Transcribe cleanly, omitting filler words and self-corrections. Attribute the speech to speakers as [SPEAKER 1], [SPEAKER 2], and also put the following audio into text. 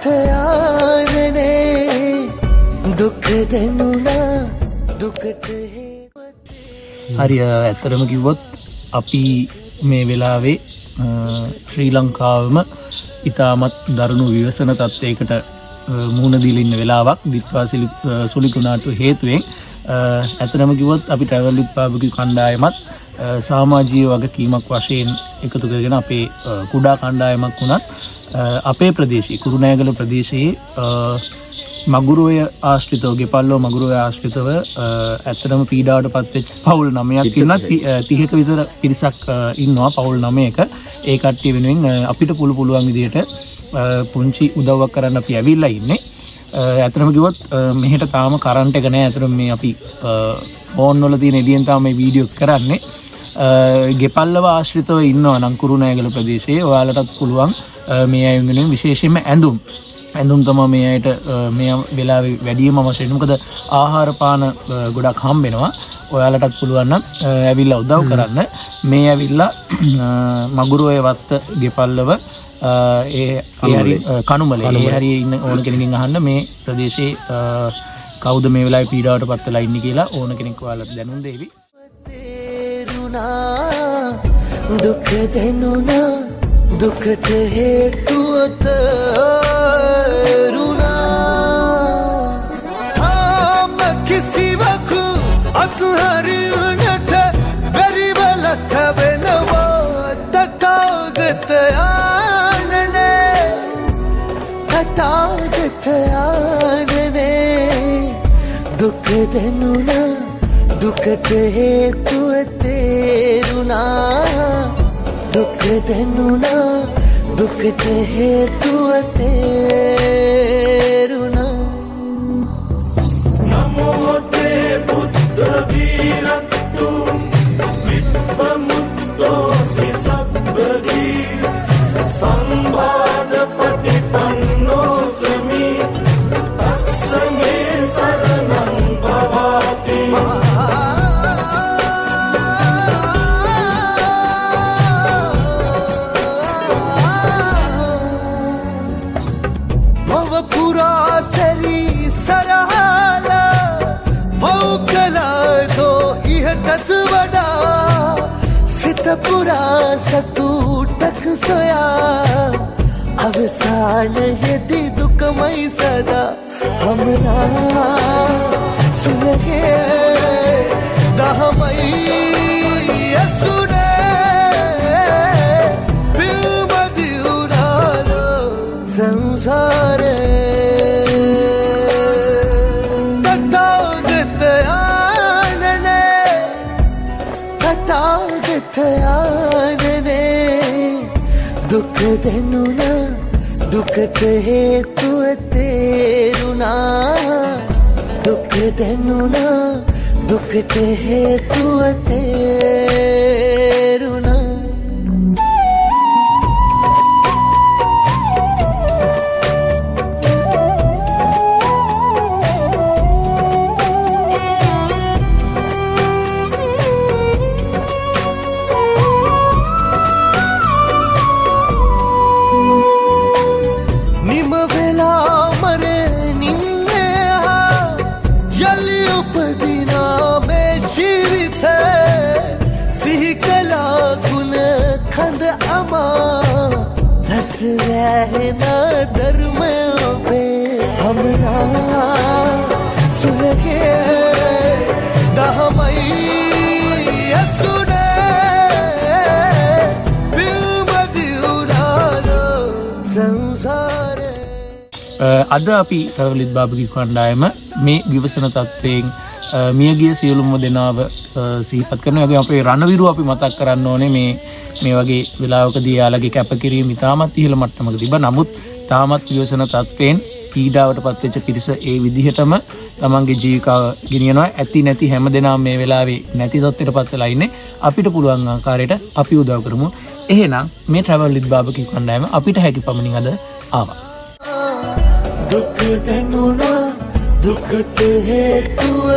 [SPEAKER 1] යානනේ දුක් දෙනුනා දුකට
[SPEAKER 2] හරි ඇත්තටම කිව්වොත් අපි මේ වෙලාවේ ශ්‍රී ලංකාවම ඉතාමත් දරුණු විවසන තත්ත්වයකට මුහුණ දීලා ඉන්න වෙලාවක් දිත්වාසිලි සුලිකුණාටු හේතුවෙන් ඇත්තටම කිව්වොත් අපි ට්‍රැවල් විත් බාබකියු කණ්ඩායමත් සමාජීය වගකීමක් වශයෙන් එකතු කරගෙන අපේ කුඩා කණ්ඩායමක් වුණත් අපේ ප්‍රදේශයේ කුරුණෑගල ප්‍රදේශයේ මගුරුවේ ආශ්‍රිතව ගෙපල්ලෝ මගුරුවේ ආශ්‍රිතව ඇත්තටම පීඩාවට පත්වෙච්ච පවුල් 9ක් ඉන්නවා 30ක විතර පිරිසක් ඉන්නවා පවුල් 9ක ඒ කට්ටිය වෙනුවෙන් අපිට පුළුවන් විදිහට පුංචි උදව්වක් කරන්න අපි ඇවිල්ලා ඉන්නේ ඇත්තටම කිව්වොත් මෙහෙට තාම කරන්ට් එක නැහැ ඇත්තටම මේ අපි ෆෝන් වල තියෙන එළියෙන් තාම මේ වීඩියෝ කරන්නේ ගෙපල්ලව ආශ්‍රිතව ඉන්නවා නම් කුරුණෑගල ප්‍රදේශයේ ඔයාලටත් පුළුවන් මේ අය වෙනුවෙන් විශේෂයෙන්ම ඇඳුම් තමයි මේ අයට මේ වෙලාවේ වැඩිම අවශ්‍ය වෙන්නේ. මොකද ආහාර පාන ගොඩක් හම්බ වෙනවා. ඔයාලටත් පුළුවන් නම් ඇවිල්ලා උදව් කරන්න. මේ ඇවිල්ලා මගුරුවේ වත්ත ගෙපල්ලව ඒ හරි කණුමලේ ඒ හරි ඉන්න ඕන කෙනකින් අහන්න මේ ප්‍රදේශයේ කවුද මේ වෙලාවේ පීඩාවට පත් වෙලා ඉන්නේ කියලා ඕන කෙනෙක් ඔයාලට දැනුම් දෙවි.
[SPEAKER 1] දුක් දෙනුනා දුකට හේතුවත අත්හරින්නට බැරිවලක් වෙනවා තථාගත යානනේ තථාගත යානනේ දුක් දෙනුනා දුකට හේතුව තේරුණා දුක් දෙනුනා දුකට හේතුව තේරුණා නමෝ තේ බුද්ධ वीरत्तु विप्पमुक्तो सिसब्बगी संवाद पटिपन्नो समी तस्मे शरणं भवाति भवपुरा सरी सरहाला मौकला इहटत वडा सित पुरा सतूटक सोया अवसान यदि दुखमय सदा हमरा सुलगे दहमय असुने बिलमदि उड़ालो संसारे යානනේ දුක් දෙනුනා දුකට හේතුව තේරුණා දුක් දෙනුනා දුකට හේතුව තේරුණා रहना धर्म पे हमरा सुलगे दहमई असुने बिलमदि उड़ालो संसारे
[SPEAKER 2] අද අපි ට්‍රැවල් විත් බාබකියු කණ්ඩායම මේ විවසන තත්ත්වයෙන් මියගිය සියලුම දෙනාව සිහිපත් කරනවා. ඒ අපේ රණවිරු අපි මතක් කරන්න ඕනේ මේ වගේ වෙලාවකදී යාළගේ කැපකිරීම ඉතාමත් ඉහළ මට්ටමක තිබ්බා. නමුත් තාමත් විවසන තත්ත්වයෙන් පීඩාවට පත්වෙච්ච පිරිස ඒ විදිහටම තමන්ගේ ජීවිකාව ගෙනියනවා. ඇති නැති හැම දෙනාම මේ වෙලාවේ නැති තත්ත්වයට පත් වෙලා ඉන්නේ. අපිට පුළුවන් ආකාරයට අපි උදව් කරමු. එහෙනම් මේ ට්‍රැවල් විත් බාබකියු කණ්ඩායම අපිට හැකි පමණින් අද ආවා.
[SPEAKER 1] දුක් දෙනුනා දුකට හේතුව